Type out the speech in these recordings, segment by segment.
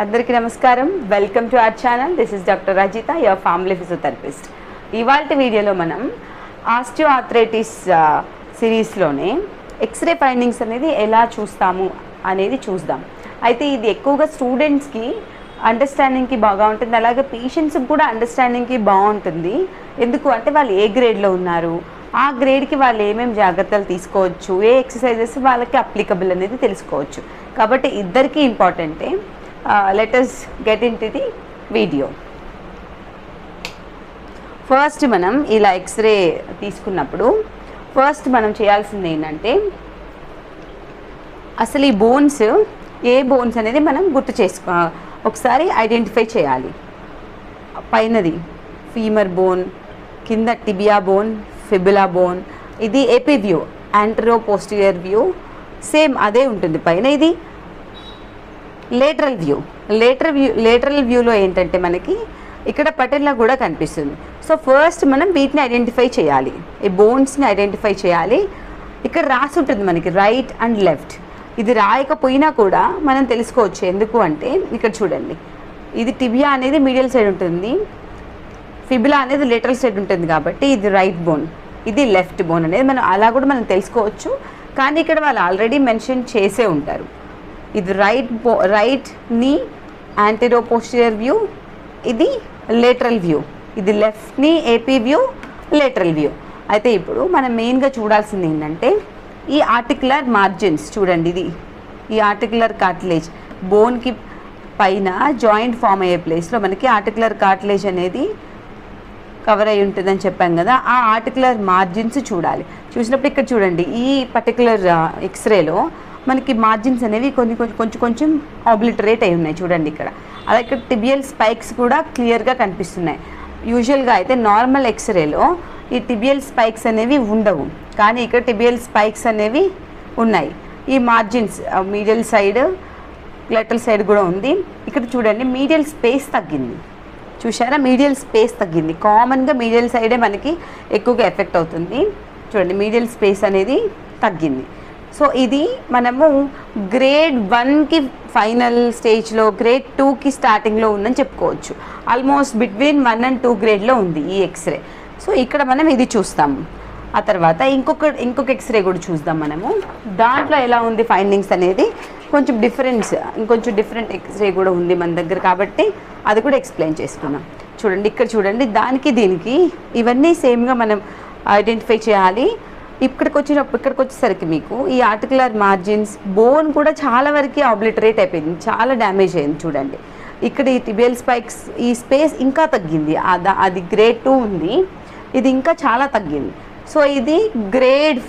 అందరికీ నమస్కారం. Welcome to our channel. This is doctor Rajitha, your family physiotherapist. ఇవాల్టి వీడియోలో మనం ఆస్టియోఆర్థరైటిస్ సిరీస్లోనే ఎక్స్రే ఫైండింగ్స్ అనేది ఎలా చూస్తాము అనేది చూద్దాం. అయితే ఇది ఎక్కువగా స్టూడెంట్స్కి అండర్స్టాండింగ్కి బాగా ఉంటుంది, అలాగే పేషెంట్స్కి కూడా అండర్స్టాండింగ్కి బాగుంటుంది. ఎందుకు అంటే వాళ్ళు ఏ గ్రేడ్లో ఉన్నారు, ఆ గ్రేడ్కి వాళ్ళు ఏమేమి జాగ్రత్తలు తీసుకోవచ్చు, ఏ ఎక్సర్సైజెస్ వాళ్ళకి అప్లికబుల్ అనేది తెలుసుకోవచ్చు. కాబట్టి ఇద్దరికీ ఇంపార్టెంటే. Let us get in to the video. First మనం ఇలా ఎక్స్రే తీసుకున్నప్పుడు ఫస్ట్ మనం చేయాల్సింది ఏంటంటే, అసలు ఈ బోన్స్ ఏ బోన్స్ అనేది మనం ఒకసారి ఐడెంటిఫై చేయాలి. పైనది ఫీమర్ బోన్, కింద టిబియా బోన్, ఫిబులా బోన్. ఇది AP view, antero posterior view, same అదే ఉంటుంది. పైన ఇది లేటరల్ వ్యూలో ఏంటంటే మనకి ఇక్కడ పటెల్లా కూడా కనిపిస్తుంది. సో ఫస్ట్ మనం వీటిని ఐడెంటిఫై చేయాలి, ఈ బోన్స్ని ఐడెంటిఫై చేయాలి. ఇక్కడ రాసి ఉంటుంది మనకి రైట్ అండ్ లెఫ్ట్. ఇది రాయకపోయినా కూడా మనం తెలుసుకోవచ్చు. ఎందుకు అంటే ఇక్కడ చూడండి, ఇది టిబియా అనేది మీడియల్ సైడ్ ఉంటుంది, ఫిబులా అనేది లేటరల్ సైడ్ ఉంటుంది. కాబట్టి ఇది రైట్ బోన్, ఇది లెఫ్ట్ బోన్ అనేది అలా కూడా మనం తెలుసుకోవచ్చు. కానీ ఇక్కడ వాళ్ళు ఆల్రెడీ మెన్షన్ చేసే ఉంటారు. ఇది రైట్ నీ యాంటీరో పోస్టీరియర్ వ్యూ, ఇది లేటరల్ వ్యూ, ఇది left knee AP view, lateral view. అయితే ఇప్పుడు మనం మెయిన్గా చూడాల్సింది ఏంటంటే ఈ ఆర్టికులర్ మార్జిన్స్ చూడండి. ఈ ఆర్టికులర్ కార్టిలేజ్ బోన్కి పైన జాయింట్ ఫామ్ అయ్యే ప్లేస్లో మనకి ఆర్టికులర్ కార్టిలేజ్ అనేది కవర్ అయి ఉంటుందని చెప్పాం కదా. ఆ ఆర్టికులర్ మార్జిన్స్ చూడాలి. చూసినప్పుడు ఇక్కడ చూడండి, ఈ పర్టికులర్ ఎక్స్రేలో మనకి మార్జిన్స్ అనేవి కొంచెం ఆబ్లిటరేట్ అయి ఉన్నాయి చూడండి ఇక్కడ. అలాగే ఇక్కడ టిబియల్ స్పైక్స్ కూడా క్లియర్గా కనిపిస్తున్నాయి. యూజువల్గా అయితే నార్మల్ ఎక్స్రేలో ఈ టిబియల్ స్పైక్స్ అనేవి ఉండవు, కానీ ఇక్కడ టిబియల్ స్పైక్స్ అనేవి ఉన్నాయి. ఈ margins medial side, lateral side కూడా ఉంది. ఇక్కడ చూడండి, మీడియల్ స్పేస్ తగ్గింది. చూసారా, మీడియల్ స్పేస్ తగ్గింది. కామన్గా మీడియల్ సైడే మనకి ఎక్కువగా ఎఫెక్ట్ అవుతుంది. చూడండి, మీడియల్ స్పేస్ అనేది తగ్గింది. సో ఇది మనము గ్రేడ్ 1కి ఫైనల్ స్టేజ్లో, గ్రేడ్ 2కి స్టార్టింగ్లో ఉందని చెప్పుకోవచ్చు. ఆల్మోస్ట్ బిట్వీన్ 1 and 2 గ్రేడ్లో ఉంది ఈ ఎక్స్రే. సో ఇక్కడ మనం ఇది చూస్తాము. ఆ తర్వాత ఇంకొక ఎక్స్రే కూడా చూద్దాం మనము. దాంట్లో ఎలా ఉంది ఫైండింగ్స్ అనేది కొంచెం డిఫరెంట్ ఎక్స్రే కూడా ఉంది మన దగ్గర, కాబట్టి అది కూడా ఎక్స్ప్లెయిన్ చేసుకుందాం. చూడండి, ఇక్కడ చూడండి, దీనికి ఇవన్నీ సేమ్గా మనం ఐడెంటిఫై చేయాలి. ఇక్కడికి వచ్చేసరికి మీకు ఈ ఆర్టికులర్ మార్జిన్స్, బోన్ కూడా చాలా వరకు ఆబ్లిటరేట్ అయిపోయింది, చాలా డ్యామేజ్ అయింది. చూడండి, ఇక్కడ ఈ టిబియల్ స్పైక్స్ ఈ స్పేస్ ఇంకా తగ్గింది. అది గ్రేడ్ 2 ఉంది, ఇది ఇంకా చాలా తగ్గింది. సో ఇది గ్రేడ్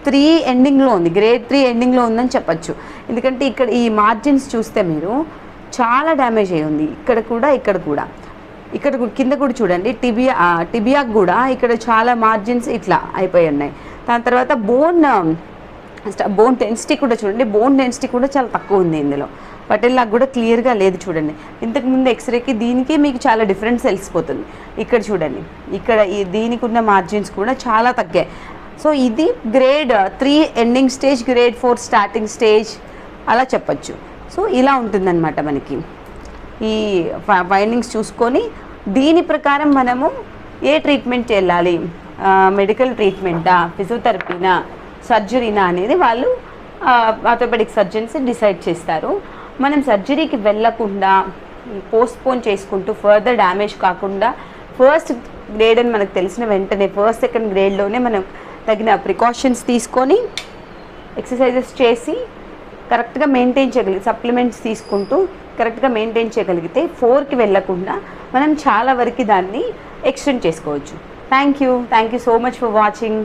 3 ఎండింగ్లో ఉంది, గ్రేడ్ 3 ఎండింగ్లో ఉందని చెప్పచ్చు. ఎందుకంటే ఇక్కడ ఈ మార్జిన్స్ చూస్తే మీరు చాలా డ్యామేజ్ అయి ఉంది. ఇక్కడ కింద కూడా చూడండి, టిబియాకు కూడా ఇక్కడ చాలా మార్జిన్స్ ఇట్లా అయిపోయి ఉన్నాయి. దాని తర్వాత బోన్ డెన్సిటీ కూడా చూడండి, బోన్ డెన్సిటీ కూడా చాలా తక్కువ ఉంది ఇందులో. పటెల్లాగా కూడా క్లియర్గా లేదు. చూడండి, ఇంతకుముందు ఎక్స్రేకి దీనికి మీకు చాలా డిఫరెన్స్ తెలిసిపోతుంది. ఇక్కడ చూడండి, ఇక్కడ దీనికి ఉన్న మార్జిన్స్ కూడా చాలా తగ్గాయి. సో ఇది grade 3 ending stage, grade 4 starting stage అలా చెప్పచ్చు. సో ఇలా ఉంటుందన్నమాట మనకి ఈ ఫైండింగ్స్ చూసుకొని. దీని ప్రకారం మనము ఏ ట్రీట్మెంట్ చేయాలి, మెడికల్ ట్రీట్మెంటా, ఫిజియోథెరపీనా, సర్జరీనా అనేది వాళ్ళు ఆర్థోపెడిక్ సర్జన్స్ డిసైడ్ చేస్తారు. మనం సర్జరీకి వెళ్ళకుండా పోస్ట్పోన్ చేసుకుంటూ ఫర్దర్ డ్యామేజ్ కాకుండా ఫస్ట్ గ్రేడ్ అని మనకు తెలిసిన వెంటనే ఫస్ట్ సెకండ్ గ్రేడ్లోనే మనం తగిన ప్రికాషన్స్ తీసుకొని ఎక్సర్సైజెస్ చేసి కరెక్ట్గా మెయింటైన్ చేయగలిగి, సప్లిమెంట్స్ తీసుకుంటూ కరెక్ట్గా మెయింటైన్ చేయగలిగితే 4కి వెళ్ళకుండా మనం చాలా వరకు దాన్ని ఎక్స్టెండ్ చేసుకోవచ్చు. Thank you so much for watching.